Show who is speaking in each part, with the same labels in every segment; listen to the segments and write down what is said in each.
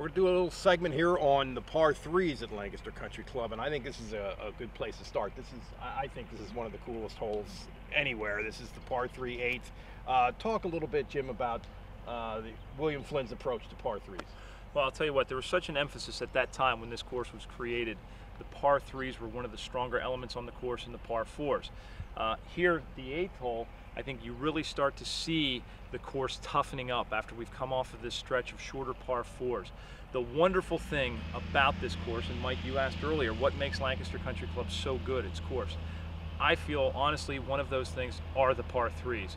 Speaker 1: We're going to do a little segment here on the par 3s at Lancaster Country Club, and I think this is a good place to start. I think this is one of the coolest holes anywhere. This is the par 3 8th. Talk a little bit, Jim, about William Flynn's approach to par 3s.
Speaker 2: Well, I'll tell you what, there was such an emphasis at that time when this course was created. The par 3s were one of the stronger elements on the course in the par 4s. Here, the 8th hole, I think you really start to see the course toughening up after we've come off of this stretch of shorter par 4s. The wonderful thing about this course, and Mike, you asked earlier, what makes Lancaster Country Club so good, its course? I feel, honestly, one of those things are the par 3s.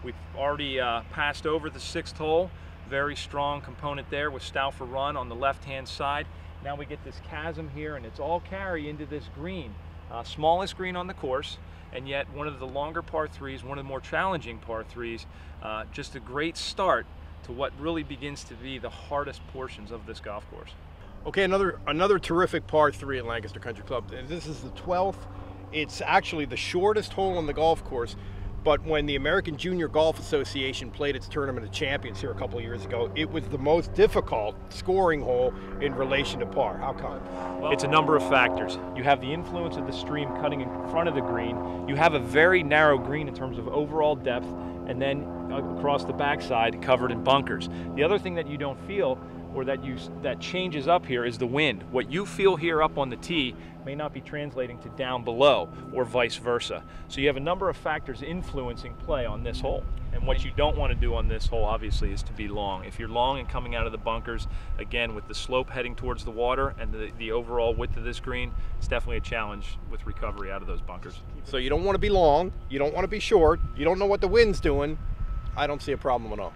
Speaker 2: We've already passed over the 6th hole, very strong component there with Stauffer Run on the left-hand side. Now we get this chasm here, and it's all carry into this green. Smallest green on the course, and yet one of the longer par 3s, one of the more challenging par 3s, just a great start to what really begins to be the hardest portions of this golf course.
Speaker 1: Okay, another terrific par 3 at Lancaster Country Club. This is the 12th. It's actually the shortest hole on the golf course, but when the American Junior Golf Association played its Tournament of Champions here a couple of years ago, it was the most difficult scoring hole in relation to par. How come?
Speaker 2: Well, it's a number of factors. You have the influence of the stream cutting in front of the green. You have a very narrow green in terms of overall depth, and then across the backside covered in bunkers. The other thing that you don't feel, or that changes up here, is the wind. What you feel here up on the tee may not be translating to down below, or vice versa. So you have a number of factors influencing play on this hole. And what you don't want to do on this hole, obviously, is to be long. If you're long and coming out of the bunkers, again, with the slope heading towards the water and the overall width of this green, it's definitely a challenge with recovery out of those bunkers.
Speaker 1: So you don't want to be long, you don't want to be short, you don't know what the wind's doing. I don't see a problem at all.